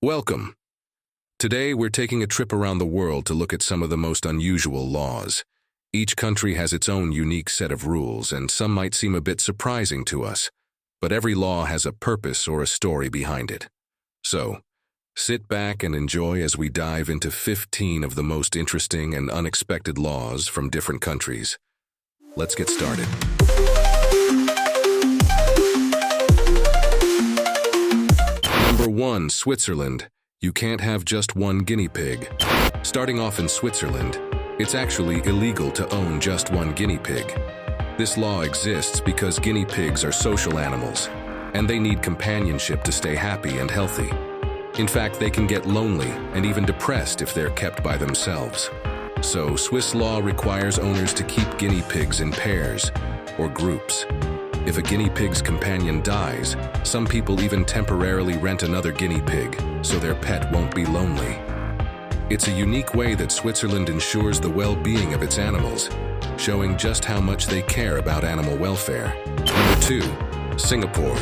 Welcome. Today we're taking a trip around the world to look at some of the most unusual laws. Each country has its own unique set of rules, and some might seem a bit surprising to us, but every law has a purpose or a story behind it. So, sit back and enjoy as we dive into 15 of the most interesting and unexpected laws from different countries. Let's get started. Number 1, Switzerland. You can't have just one guinea pig. Starting off in Switzerland, it's actually illegal to own just one guinea pig. This law exists because guinea pigs are social animals, and they need companionship to stay happy and healthy. In fact, they can get lonely and even depressed if they're kept by themselves. So, Swiss law requires owners to keep guinea pigs in pairs or groups. If a guinea pig's companion dies, some people even temporarily rent another guinea pig so their pet won't be lonely. It's a unique way that Switzerland ensures the well-being of its animals, showing just how much they care about animal welfare. Number 2, Singapore.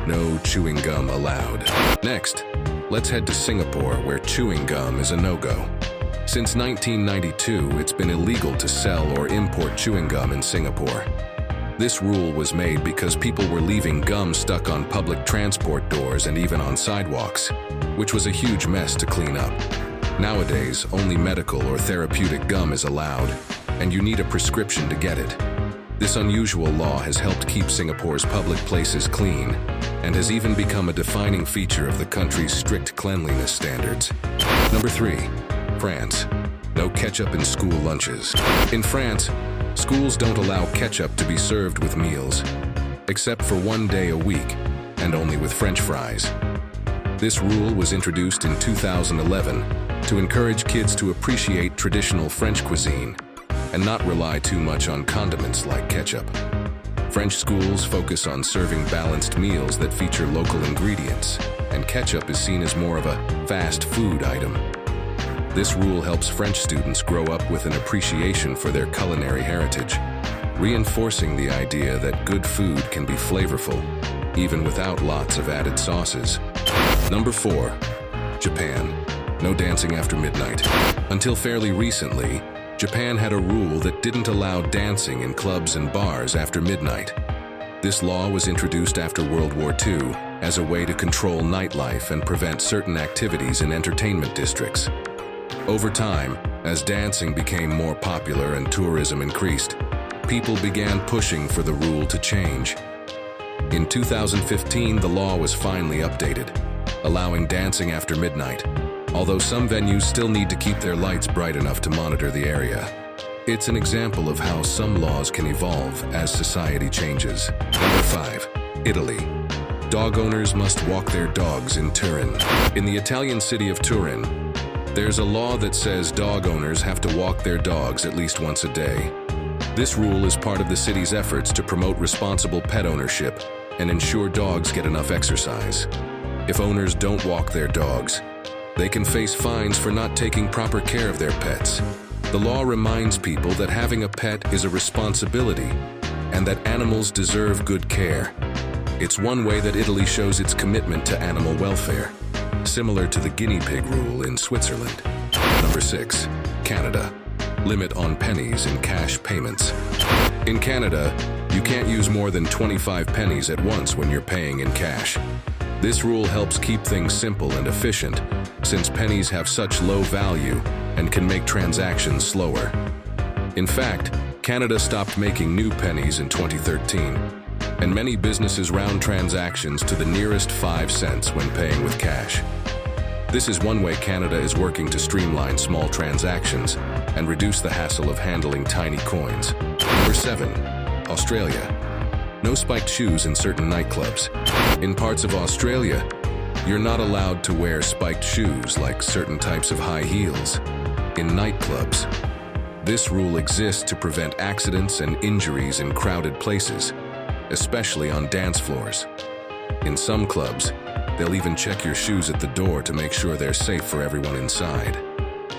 No chewing gum allowed. Next, let's head to Singapore, where chewing gum is a no-go. Since 1992, it's been illegal to sell or import chewing gum in Singapore. This rule was made because people were leaving gum stuck on public transport doors and even on sidewalks, which was a huge mess to clean up. Nowadays, only medical or therapeutic gum is allowed, and you need a prescription to get it. This unusual law has helped keep Singapore's public places clean, and has even become a defining feature of the country's strict cleanliness standards. Number 3, France. No ketchup in school lunches. In France, schools don't allow ketchup to be served with meals, except for one day a week, and only with French fries. This rule was introduced in 2011 to encourage kids to appreciate traditional French cuisine and not rely too much on condiments like ketchup. French schools focus on serving balanced meals that feature local ingredients, and ketchup is seen as more of a fast food item. This rule helps French students grow up with an appreciation for their culinary heritage, reinforcing the idea that good food can be flavorful, even without lots of added sauces. Number 4, Japan. No dancing after midnight. Until fairly recently, Japan had a rule that didn't allow dancing in clubs and bars after midnight. This law was introduced after World War II as a way to control nightlife and prevent certain activities in entertainment districts. Over time, as dancing became more popular and tourism increased, people began pushing for the rule to change. In 2015, the law was finally updated, allowing dancing after midnight, although some venues still need to keep their lights bright enough to monitor the area. It's an example of how some laws can evolve as society changes. Number 5, Italy. Dog owners must walk their dogs in Turin. In the Italian city of Turin, there's a law that says dog owners have to walk their dogs at least once a day. This rule is part of the city's efforts to promote responsible pet ownership and ensure dogs get enough exercise. If owners don't walk their dogs, they can face fines for not taking proper care of their pets. The law reminds people that having a pet is a responsibility and that animals deserve good care. It's one way that Italy shows its commitment to animal welfare, similar to the guinea pig rule in Switzerland. Number 6, Canada. Limit on pennies in cash payments. In Canada, you can't use more than 25 pennies at once when you're paying in cash. This rule helps keep things simple and efficient, since pennies have such low value and can make transactions slower. In fact, Canada stopped making new pennies in 2013, and many businesses round transactions to the nearest 5 cents when paying with cash. This is one way Canada is working to streamline small transactions and reduce the hassle of handling tiny coins. Number 7, Australia. No spiked shoes in certain nightclubs. In parts of Australia, you're not allowed to wear spiked shoes like certain types of high heels in nightclubs. This rule exists to prevent accidents and injuries in crowded places, especially on dance floors. In some clubs, they'll even check your shoes at the door to make sure they're safe for everyone inside.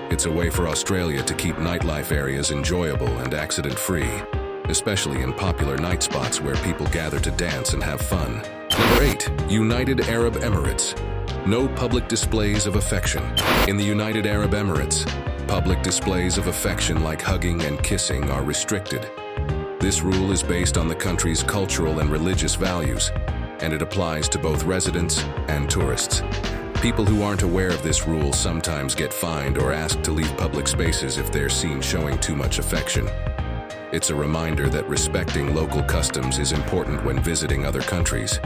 It's a way for Australia to keep nightlife areas enjoyable and accident-free, especially in popular night spots where people gather to dance and have fun. Number 8, United Arab Emirates. No public displays of affection. In the United Arab Emirates, public displays of affection like hugging and kissing are restricted. This rule is based on the country's cultural and religious values, and it applies to both residents and tourists. People who aren't aware of this rule sometimes get fined or asked to leave public spaces if they're seen showing too much affection. It's a reminder that respecting local customs is important when visiting other countries,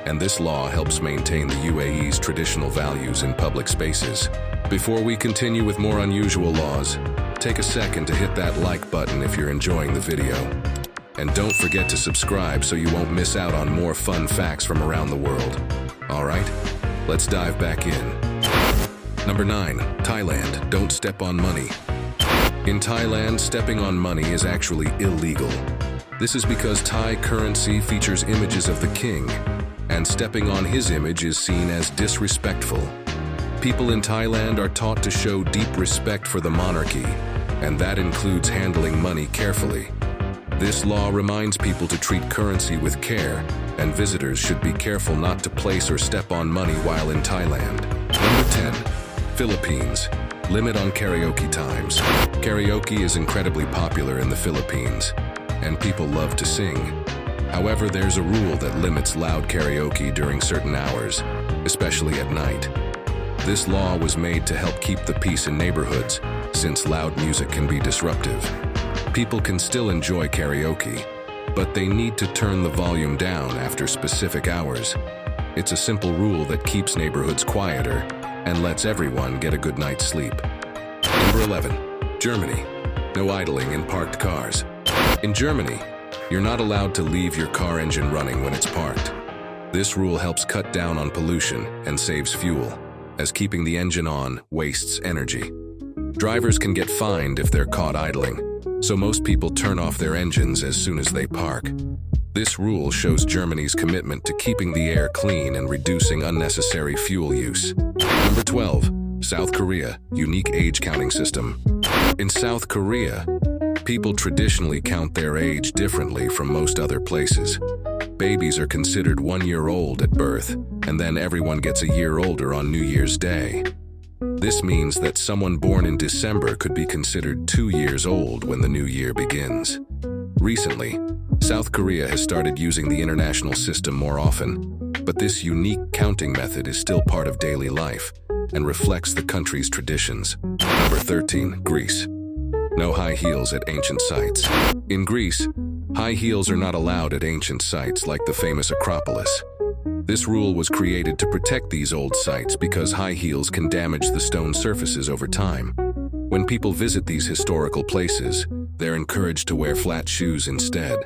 and this law helps maintain the UAE's traditional values in public spaces. Before we continue with more unusual laws, take a second to hit that like button if you're enjoying the video. And don't forget to subscribe so you won't miss out on more fun facts from around the world. All right, let's dive back in. Number 9, Thailand, don't step on money. In Thailand, stepping on money is actually illegal. This is because Thai currency features images of the king, and stepping on his image is seen as disrespectful. People in Thailand are taught to show deep respect for the monarchy, and that includes handling money carefully. This law reminds people to treat currency with care, and visitors should be careful not to place or step on money while in Thailand. Number 10, Philippines. Limit on karaoke times. Karaoke is incredibly popular in the Philippines, and people love to sing. However, there's a rule that limits loud karaoke during certain hours, especially at night. This law was made to help keep the peace in neighborhoods, since loud music can be disruptive. People can still enjoy karaoke, but they need to turn the volume down after specific hours. It's a simple rule that keeps neighborhoods quieter and lets everyone get a good night's sleep. Number 11, Germany. No idling in parked cars. In Germany, you're not allowed to leave your car engine running when it's parked. This rule helps cut down on pollution and saves fuel, as keeping the engine on wastes energy. Drivers can get fined if they're caught idling, so most people turn off their engines as soon as they park. This rule shows Germany's commitment to keeping the air clean and reducing unnecessary fuel use. Number 12, South Korea, unique age counting system. In South Korea, people traditionally count their age differently from most other places. Babies are considered 1 year old at birth, and then everyone gets a year older on New Year's Day. This means that someone born in December could be considered 2 years old when the new year begins. Recently, South Korea has started using the international system more often, but this unique counting method is still part of daily life and reflects the country's traditions. Number 13, Greece. No high heels at ancient sites. In Greece, high heels are not allowed at ancient sites like the famous Acropolis. This rule was created to protect these old sites because high heels can damage the stone surfaces over time. When people visit these historical places, they're encouraged to wear flat shoes instead.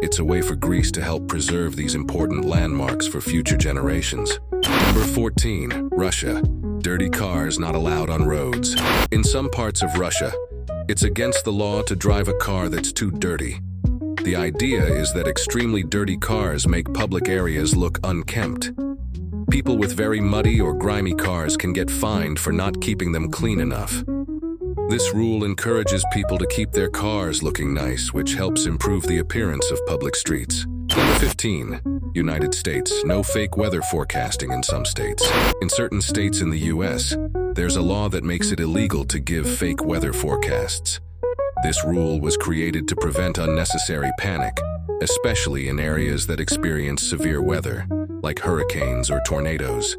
It's a way for Greece to help preserve these important landmarks for future generations. Number 14, Russia. Dirty cars not allowed on roads. In some parts of Russia, it's against the law to drive a car that's too dirty. The idea is that extremely dirty cars make public areas look unkempt. People with very muddy or grimy cars can get fined for not keeping them clean enough. This rule encourages people to keep their cars looking nice, which helps improve the appearance of public streets. Number 15, United States. No fake weather forecasting in some states. In certain states in the US, there's a law that makes it illegal to give fake weather forecasts. This rule was created to prevent unnecessary panic, especially in areas that experience severe weather, like hurricanes or tornadoes.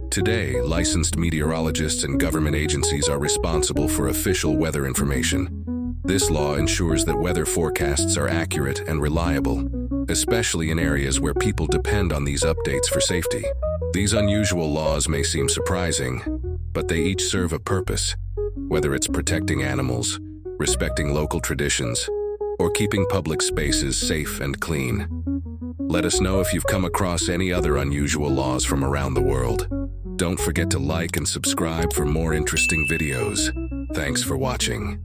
Today, licensed meteorologists and government agencies are responsible for official weather information. This law ensures that weather forecasts are accurate and reliable, especially in areas where people depend on these updates for safety. These unusual laws may seem surprising, but they each serve a purpose, whether it's protecting animals, respecting local traditions, or keeping public spaces safe and clean. Let us know if you've come across any other unusual laws from around the world. Don't forget to like and subscribe for more interesting videos. Thanks for watching.